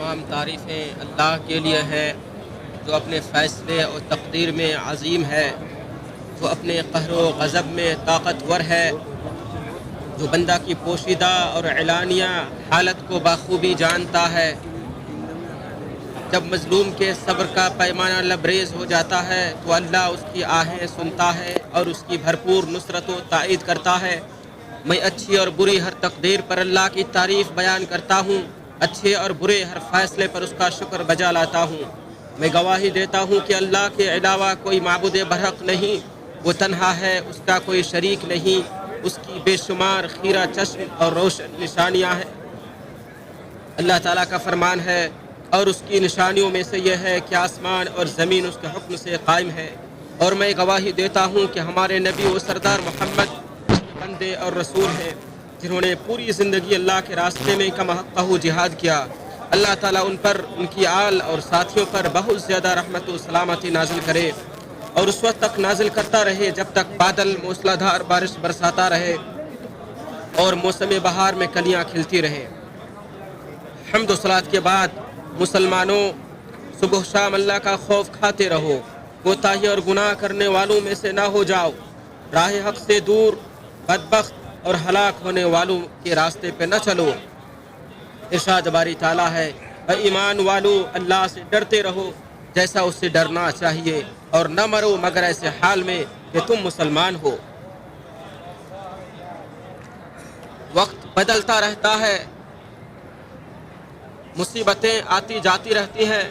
تمام تعریفیں اللہ کے لیے ہیں جو اپنے فیصلے اور تقدیر میں عظیم ہے، جو اپنے قہر و غضب میں طاقتور ہے، جو بندہ کی پوشیدہ اور اعلانیہ حالت کو بخوبی جانتا ہے۔ جب مظلوم کے صبر کا پیمانہ لبریز ہو جاتا ہے تو اللہ اس کی آہیں سنتا ہے اور اس کی بھرپور نصرت و تائید کرتا ہے۔ میں اچھی اور بری ہر تقدیر پر اللہ کی تعریف بیان کرتا ہوں، اچھے اور برے ہر فیصلے پر اس کا شکر بجا لاتا ہوں۔ میں گواہی دیتا ہوں کہ اللہ کے علاوہ کوئی معبود برحق نہیں، وہ تنہا ہے، اس کا کوئی شریک نہیں، اس کی بے شمار خیرہ چشم اور روشن نشانیاں ہیں۔ اللہ تعالیٰ کا فرمان ہے اور اس کی نشانیوں میں سے یہ ہے کہ آسمان اور زمین اس کے حکم سے قائم ہے، اور میں گواہی دیتا ہوں کہ ہمارے نبی و سردار محمد اس کے بندے اور رسول ہیں، جنہوں نے پوری زندگی اللہ کے راستے میں کما حقہ جہاد کیا۔ اللہ تعالیٰ ان پر، ان کی آل اور ساتھیوں پر بہت زیادہ رحمت و سلامتی نازل کرے، اور اس وقت تک نازل کرتا رہے جب تک بادل موسلادھار بارش برساتا رہے اور موسم بہار میں کلیاں کھلتی رہیں۔ حمد و صلات کے بعد مسلمانوں، صبح شام اللہ کا خوف کھاتے رہو، کوتاہی اور گناہ کرنے والوں میں سے نہ ہو جاؤ، راہ حق سے دور، بدبخت اور ہلاک ہونے والوں کے راستے پہ نہ چلو۔ ارشاد باری تعالیٰ ہے، اے ایمان والو، اللہ سے ڈرتے رہو جیسا اس سے ڈرنا چاہیے، اور نہ مرو مگر ایسے حال میں کہ تم مسلمان ہو۔ وقت بدلتا رہتا ہے، مصیبتیں آتی جاتی رہتی ہیں،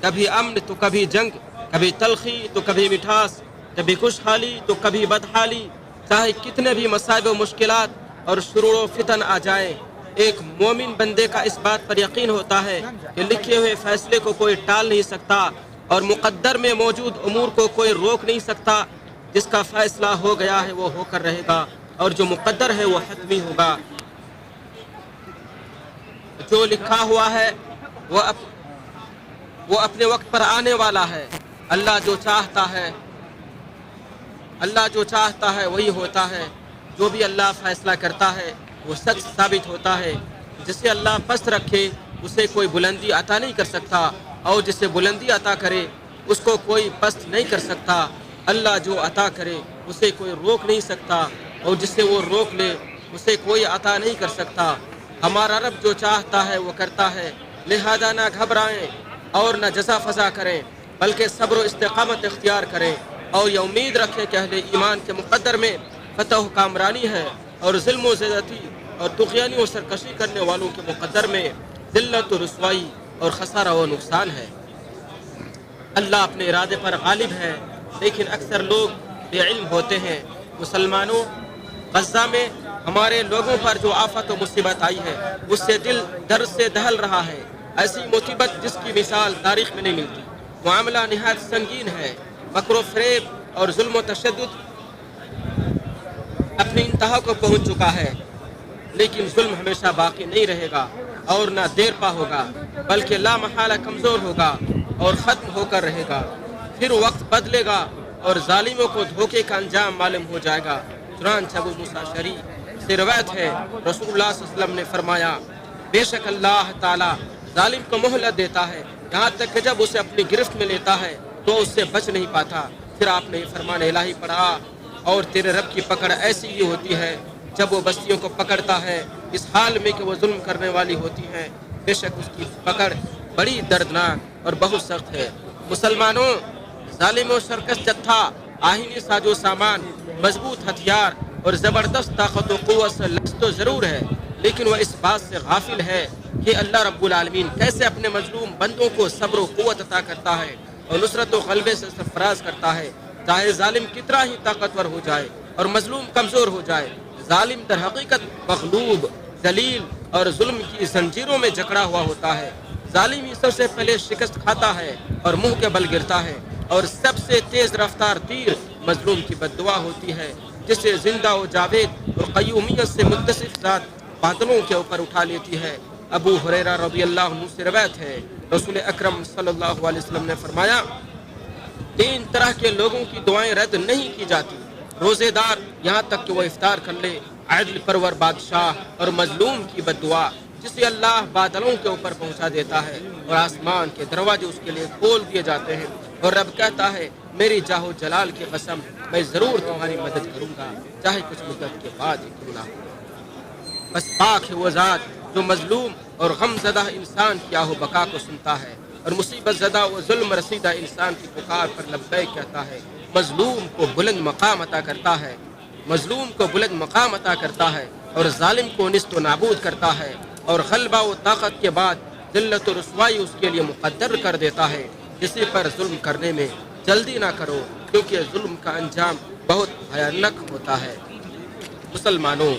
کبھی امن تو کبھی جنگ، کبھی تلخی تو کبھی مٹھاس، کبھی خوشحالی تو کبھی بدحالی۔ چاہے کتنے بھی مصائب و مشکلات اور شرور و فتن آ جائیں، ایک مومن بندے کا اس بات پر یقین ہوتا ہے کہ لکھے ہوئے فیصلے کو کوئی ٹال نہیں سکتا، اور مقدر میں موجود امور کو کوئی روک نہیں سکتا۔ جس کا فیصلہ ہو گیا ہے وہ ہو کر رہے گا، اور جو مقدر ہے وہ حتمی ہوگا۔ جو لکھا ہوا ہے وہ اپنے وقت پر آنے والا ہے۔ اللہ جو چاہتا ہے وہی ہوتا ہے۔ جو بھی اللہ فیصلہ کرتا ہے وہ سچ ثابت ہوتا ہے۔ جسے اللہ پست رکھے اسے کوئی بلندی عطا نہیں کر سکتا، اور جسے بلندی عطا کرے اس کو کوئی پست نہیں کر سکتا۔ اللہ جو عطا کرے اسے کوئی روک نہیں سکتا، اور جسے وہ روک لے اسے کوئی عطا نہیں کر سکتا۔ ہمارا رب جو چاہتا ہے وہ کرتا ہے، لہذا نہ گھبرائیں اور نہ جزا فضا کریں، بلکہ صبر و استقامت اختیار کریں، اور یہ امید رکھیں کہ اہل ایمان کے مقدر میں فتح و کامرانی ہے، اور ظلم و زیادتی اور طغیانی و سرکشی کرنے والوں کے مقدر میں ذلت و رسوائی اور خسارہ و نقصان ہے۔ اللہ اپنے ارادے پر غالب ہے، لیکن اکثر لوگ بے علم ہوتے ہیں۔ مسلمانوں، غزہ میں ہمارے لوگوں پر جو آفت و مصیبت آئی ہے اس سے دل درد سے دہل رہا ہے۔ ایسی مصیبت جس کی مثال تاریخ میں نہیں ملتی۔ معاملہ نہایت سنگین ہے، مکر و فریب اور ظلم و تشدد اپنی انتہا کو پہنچ چکا ہے، لیکن ظلم ہمیشہ باقی نہیں رہے گا اور نہ دیر پا ہوگا، بلکہ لا محالہ کمزور ہوگا اور ختم ہو کر رہے گا۔ پھر وقت بدلے گا اور ظالموں کو دھوکے کا انجام معلوم ہو جائے گا۔ چنانچہ ابو موسیٰ اشعری سے روایت ہے، رسول اللہ صلی اللہ علیہ وسلم نے فرمایا، بے شک اللہ تعالیٰ ظالم کو مہلت دیتا ہے، یہاں تک کہ جب اسے اپنی گرفت میں لیتا ہے تو اس سے بچ نہیں پاتا۔ پھر آپ نے یہ فرمان الہی پڑھا، اور تیرے رب کی پکڑ ایسی ہی ہوتی ہے جب وہ بستیوں کو پکڑتا ہے اس حال میں کہ وہ ظلم کرنے والی ہوتی ہیں، بے شک اس کی پکڑ بڑی دردناک اور بہت سخت ہے۔ مسلمانوں، ظالم و سرکش جتھا آہنی ساز و سامان، مضبوط ہتھیار اور زبردست طاقت و قوت سے لیس تو ضرور ہے، لیکن وہ اس بات سے غافل ہے کہ اللہ رب العالمین کیسے اپنے مظلوم بندوں کو صبر و قوت عطا کرتا ہے اور نصرت و غلبے سے سرفراز کرتا ہے، چاہے ظالم کتنا ہی طاقتور ہو جائے اور مظلوم کمزور ہو جائے۔ ظالم در حقیقت مغلوب، ذلیل اور ظلم کی زنجیروں میں جکڑا ہوا ہوتا ہے۔ ظالم ہی سب سے پہلے شکست کھاتا ہے اور منہ کے بل گرتا ہے، اور سب سے تیز رفتار تیر مظلوم کی بددعا ہوتی ہے، جسے زندہ و جاوید اور قیومیت سے متصف ذات بادلوں کے اوپر اٹھا لیتی ہے۔ ابو ہریرہ رضی اللہ عنہ سے روایت ہے، رسول اکرم صلی اللہ علیہ وسلم نے فرمایا، تین طرح کے لوگوں کی دعائیں رد نہیں کی جاتی: روزے دار یہاں تک کہ وہ افطار کر لے، عدل پرور بادشاہ اور مظلوم کی بددعا۔ جسے اللہ بادلوں کے اوپر پہنچا دیتا ہے اور آسمان کے دروازے اس کے لیے کھول دیے جاتے ہیں، اور رب کہتا ہے میری جاہ و جلال کی قسم میں ضرور تمہاری مدد کروں گا، چاہے کچھ مدت کے بعد ہی کیوں نہ ہو۔ بس پاک ہے وہ ذات جو مظلوم اور غم زدہ انسان کی آہ و بکا کو سنتا ہے، اور مصیبت زدہ و ظلم رسیدہ انسان کی پکار پر لبیک کہتا ہے۔ مظلوم کو بلند مقام عطا کرتا ہے، مظلوم کو بلند مقام عطا کرتا ہے، اور ظالم کو نیست و نابود کرتا ہے، اور غلبہ و طاقت کے بعد ذلت و رسوائی اس کے لیے مقدر کر دیتا ہے۔ کسی پر ظلم کرنے میں جلدی نہ کرو، کیونکہ ظلم کا انجام بہت بھیانک ہوتا ہے۔ مسلمانوں،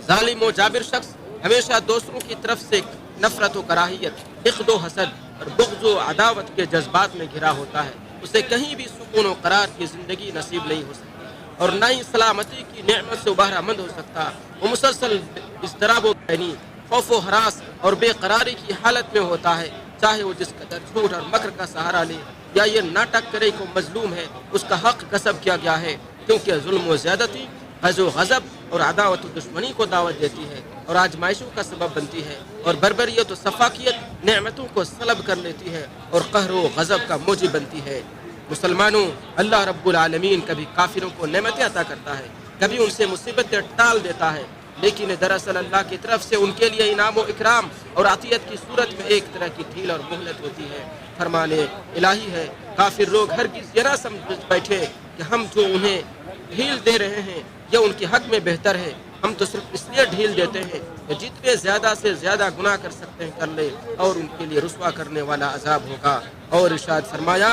ظالم و جابر شخص ہمیشہ دوسروں کی طرف سے نفرت و کراہیت، حقد و حسد اور بغض و عداوت کے جذبات میں گھرا ہوتا ہے۔ اسے کہیں بھی سکون و قرار کی زندگی نصیب نہیں ہو سکتی، اور نہ ہی سلامتی کی نعمت سے بہرہ مند ہو سکتا۔ وہ مسلسل اضطراب و بینی، خوف و ہراس اور بے قراری کی حالت میں ہوتا ہے، چاہے وہ جس قدر جھوٹ اور مکر کا سہارا لے یا یہ ناٹک کرے کو مظلوم ہے اس کا حق غصب کیا گیا ہے، کیونکہ ظلم و زیادتی حز و غضب اور عداوت و دشمنی کو دعوت دیتی ہے اور آزمائشوں کا سبب بنتی ہے، اور بربریت و سفاکیت نعمتوں کو سلب کر لیتی ہے اور قہر و غضب کا موجب بنتی ہے۔ مسلمانوں، اللہ رب العالمین کبھی کافروں کو نعمتیں عطا کرتا ہے، کبھی ان سے مصیبتیں ٹال دیتا ہے، لیکن دراصل اللہ کی طرف سے ان کے لیے انعام و اکرام اور عطیت کی صورت میں ایک طرح کی ڈھیل اور مہلت ہوتی ہے۔ فرمان الہی ہے، کافر لوگ ہرگز یہ نہ سمجھ بیٹھے کہ ہم جو انہیں ڈھیل دے رہے ہیں یہ ان کے حق میں بہتر ہے، ہم تو صرف اس لیے ڈھیل دیتے ہیں کہ جتنے زیادہ سے زیادہ گناہ کر سکتے ہیں کر لے، اور ان کے لیے رسوا کرنے والا عذاب ہوگا۔ اور ارشاد فرمایا،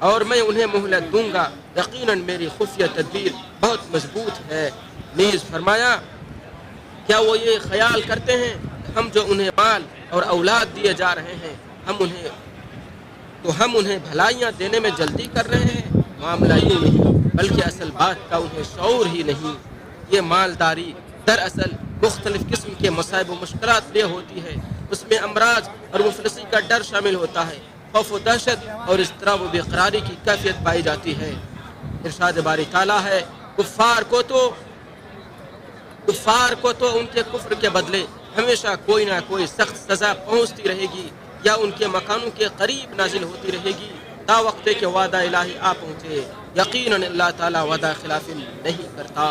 اور میں انہیں مہلت دوں گا، یقیناً میری خفیہ تدبیر بہت مضبوط ہے۔ نیز فرمایا، کیا وہ یہ خیال کرتے ہیں کہ ہم جو انہیں مال اور اولاد دیے جا رہے ہیں ہم انہیں بھلائیاں دینے میں جلدی کر رہے ہیں؟ معاملہ یوں نہیں، بلکہ اصل بات کا انہیں شعور ہی نہیں۔ یہ مالداری دراصل مختلف قسم کے مصائب و مشکلات لے ہوتی ہے، اس میں امراض اور مفلسی کا ڈر شامل ہوتا ہے، خوف و دہشت اور اضطراب و بے قراری کی کیفیت پائی جاتی ہے۔ ارشاد باری تعالیٰ ہے، کفار کو تو ان کے کفر کے بدلے ہمیشہ کوئی نہ کوئی سخت سزا پہنچتی رہے گی، یا ان کے مکانوں کے قریب نازل ہوتی رہے گی، تا وقت کہ وعدہ الہی آ پہنچے۔ یقیناً اللہ تعالیٰ وعدہ خلافی نہیں کرتا۔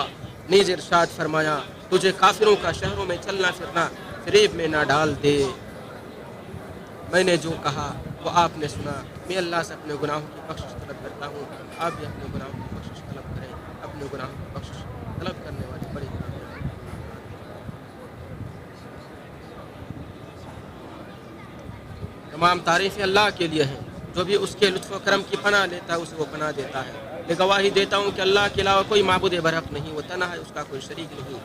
نیز ارشاد فرمایا، تجھے کافروں کا شہروں میں چلنا پھرنا فریب میں نہ ڈال دے۔ میں نے جو کہا وہ آپ نے سنا، میں اللہ سے اپنے گناہوں کی بخشش طلب کرتا ہوں، آپ بھی اپنے گناہوں کی بخشش طلب کریں۔ اپنے گناہوں کی بخشش طلب کرنے والی بڑی تمام تعریفیں اللہ کے لیے ہیں، جو بھی اس کے لطف و کرم کی پناہ لیتا ہے اسے وہ پناہ دیتا ہے۔ میں گواہی دیتا ہوں کہ اللہ کے علاوہ کوئی معبود برحق نہیں، وہ تنہا ہے، اس کا کوئی شریک نہیں۔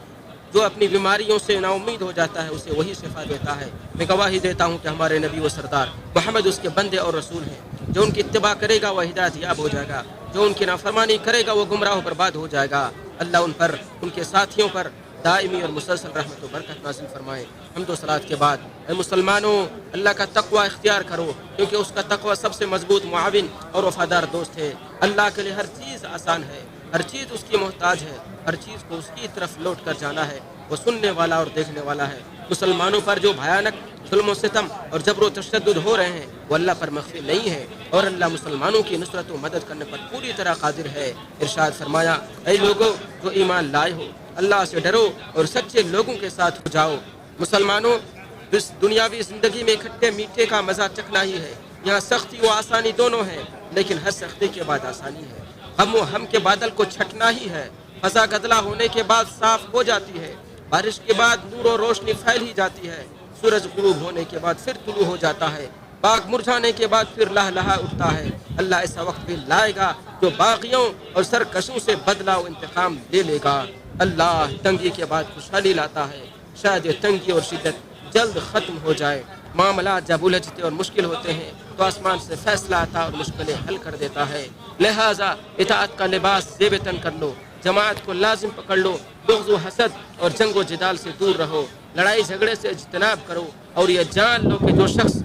جو اپنی بیماریوں سے نا امید ہو جاتا ہے اسے وہی شفا دیتا ہے۔ میں گواہی دیتا ہوں کہ ہمارے نبی و سردار محمد اس کے بندے اور رسول ہیں۔ جو ان کی اتباع کرے گا وہ ہدایت یاب ہو جائے گا، جو ان کی نافرمانی کرے گا وہ گمراہ و برباد ہو جائے گا۔ اللہ ان پر، ان کے ساتھیوں پر دائمی اور مسلسل رحمت و برکت نازل فرمائے۔ حمد و صلوات کے بعد اے مسلمانوں، اللہ کا تقوی اختیار کرو، کیونکہ اس کا تقوی سب سے مضبوط معاون اور وفادار دوست ہے۔ اللہ کے لیے ہر چیز آسان ہے، ہر چیز اس کی محتاج ہے، ہر چیز کو اس کی طرف لوٹ کر جانا ہے۔ وہ سننے والا اور دیکھنے والا ہے۔ مسلمانوں پر جو بھیانک ظلم و ستم اور جبر و تشدد ہو رہے ہیں وہ اللہ پر مخفی نہیں ہے، اور اللہ مسلمانوں کی نصرت و مدد کرنے پر پوری طرح قادر ہے۔ ارشاد فرمایا، اے لوگو جو ایمان لائے ہو، اللہ سے ڈرو اور سچے لوگوں کے ساتھ ہو جاؤ۔ مسلمانوں، اس دنیاوی زندگی میں کھٹے میٹھے کا مزہ چکھنا ہی ہے۔ یہاں سختی و آسانی دونوں ہیں، لیکن ہر سختی کے بعد آسانی ہے۔ غم و ہم کے بادل کو چھٹنا ہی ہے۔ فضا گدلا ہونے کے بعد صاف ہو جاتی ہے، بارش کے بعد نور و روشنی پھیل ہی جاتی ہے، سورج غروب ہونے کے بعد پھر طلوع ہو جاتا ہے، باغ مرجھانے کے بعد پھر لہلہا اٹھتا ہے۔ اللہ ایسا وقت بھی لائے گا جو باغیوں اور سرکشوں سے بدلہ و انتقام لے لے گا۔ اللہ تنگی کے بعد خوشحالی لاتا ہے، شاید یہ تنگی اور شدت جلد ختم ہو جائے۔ معاملات جب الجھتے اور مشکل ہوتے ہیں تو آسمان سے فیصلہ آتا اور مشکلیں حل کر دیتا ہے۔ لہٰذا اطاعت کا لباس زیب تن کر لو، جماعت کو لازم پکڑ لو، بغض و حسد اور جنگ و جدال سے دور رہو، لڑائی جھگڑے سے اجتناب کرو، اور یہ جان لو کہ جو شخص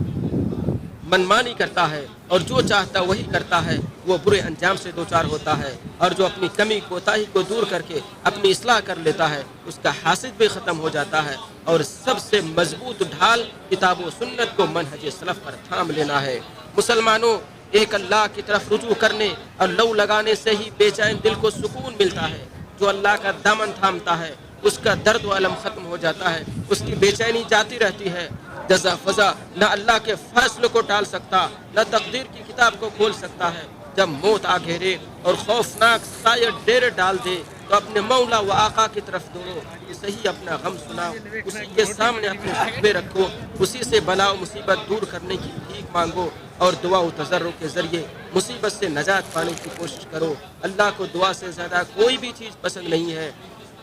منمانی کرتا ہے اور جو چاہتا وہی کرتا ہے وہ برے انجام سے دوچار ہوتا ہے، اور جو اپنی کمی کوتاہی کو دور کر کے اپنی اصلاح کر لیتا ہے اس کا حاسد بھی ختم ہو جاتا ہے، اور سب سے مضبوط ڈھال کتاب و سنت کو منہج سلف پر تھام لینا ہے۔ مسلمانوں، ایک اللہ کی طرف رجوع کرنے اور لو لگانے سے ہی بے چین دل کو سکون ملتا ہے۔ جو اللہ کا دامن تھامتا ہے اس کا درد و الم ختم ہو جاتا ہے، اس کی بے چینی جاتی رہتی ہے۔ جزا فضا نہ اللہ کے فیصلے کو ٹال سکتا، نہ تقدیر کی کتاب کو کھول سکتا ہے۔ جب موت آ گھیرے اور خوفناک سایہ ڈیرے ڈال دے تو اپنے مولا و آقا کی طرف دوڑو، اسے ہی اپنا غم سناؤ، اسی کے سامنے اپنے شکوے رکھو، اسی سے بلا و مصیبت دور کرنے کی بھیک مانگو، اور دعا و تضرع کے ذریعے مصیبت سے نجات پانے کی کوشش کرو۔ اللہ کو دعا سے زیادہ کوئی بھی چیز پسند نہیں ہے،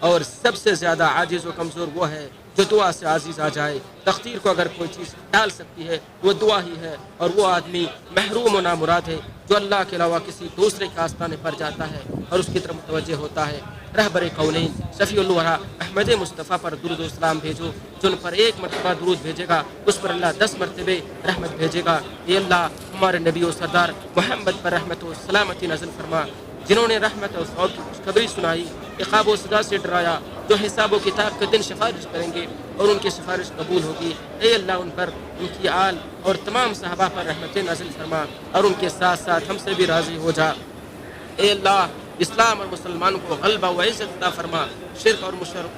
اور سب سے زیادہ عاجز و کمزور وہ ہے جو دعا سے عاجز آ جائے۔ تقدیر کو اگر کوئی چیز ڈال سکتی ہے وہ دعا ہی ہے، اور وہ آدمی محروم و نامراد ہے جو اللہ کے علاوہ کسی دوسرے کے آستانے پر جاتا ہے اور اس کی طرف متوجہ ہوتا ہے۔ رہبر کونین شفیع الورا احمد مصطفیٰ پر درود و اسلام بھیجو، جن پر 1 مرتبہ درود بھیجے گا اس پر اللہ 10 مرتبے رحمت بھیجے گا۔ اے اللہ ہمارے نبی و سردار محمد پر رحمت و سلامتی نازل فرما، جنہوں نے رحمت اور ثواب کی خوشخبری سنائی، عقاب و سزا سے ڈرایا، جو حساب و کتاب کے دن سفارش کریں گے اور ان کی سفارش قبول ہوگی۔ اے اللہ ان پر، ان کی آل اور تمام صحابہ پر رحمت نازل فرما، اور ان کے ساتھ ساتھ ہم سے بھی راضی ہو جا۔ اے اللہ اسلام اور مسلمانوں کو غلبہ و عزت عطا فرما، شرک اور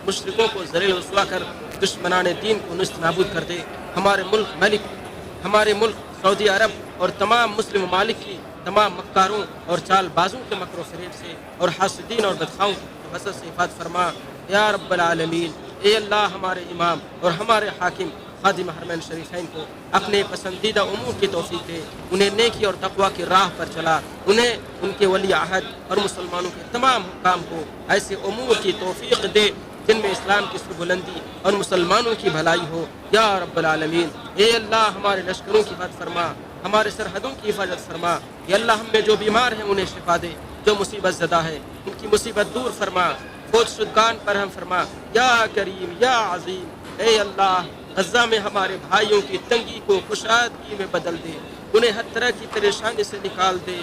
مشرکوں کو ذلیل و رسوا کر دشمنان دین کو نیست نابود کر دے۔ ہمارے ملک سعودی عرب اور تمام مسلم ممالک کی تمام مکاروں اور چال بازوں کے مکر و فریب سے اور حاسدین اور بدخواہوں کی حسد سے حفاظت فرما یا رب العالمین۔ اے اللہ ہمارے امام اور ہمارے حاکم خادم حرمین شریفین کو اپنے پسندیدہ امور کی توفیق دے، انہیں نیکی اور تقوی کی راہ پر چلا، انہیں، ان کے ولی عہد اور مسلمانوں کے تمام حکام کو ایسے امور کی توفیق دے جن میں اسلام کی سربلندی اور مسلمانوں کی بھلائی ہو یا رب العالمین۔ اے اللہ ہمارے لشکروں کی حفاظت فرما، ہمارے سرحدوں کی حفاظت فرما۔ اے اللہ ہم میں جو بیمار ہیں انہیں شفا دے، جو مصیبت زدہ ہے ان کی مصیبت دور فرما، فوت شدگان پر ہم فرما یا کریم یا عظیم۔ اے اللہ غزہ میں ہمارے بھائیوں کی تنگی کو کشادگی میں بدل دے، انہیں ہر طرح کی پریشانی سے نکال دے،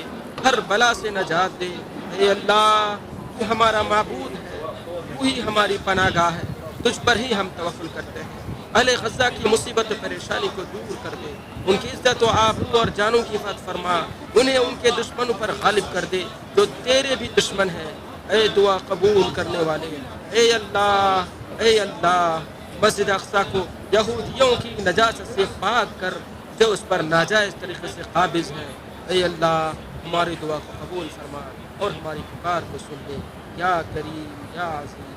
ہر بلا سے نجات دے۔ اے اللہ تو ہمارا معبود ہے، تو ہی ہماری پناہ گاہ ہے، تجھ پر ہی ہم توکل کرتے ہیں۔ اہل غزہ کی مصیبت و پریشانی کو دور کر دے، ان کی عزت و آبرو اور جانوں کی حفاظت فرما، انہیں ان کے دشمنوں پر غالب کر دے جو تیرے بھی دشمن ہیں۔ اے دعا قبول کرنے والے، اے اللہ مسجد اقصیٰ کو یہودیوں کی نجاست سے پاک کر جو اس پر ناجائز طریقے سے قابض ہیں۔ اے اللہ ہماری دعا کو قبول فرما اور ہماری پکار کو سن لے یا کریم یا عظیم۔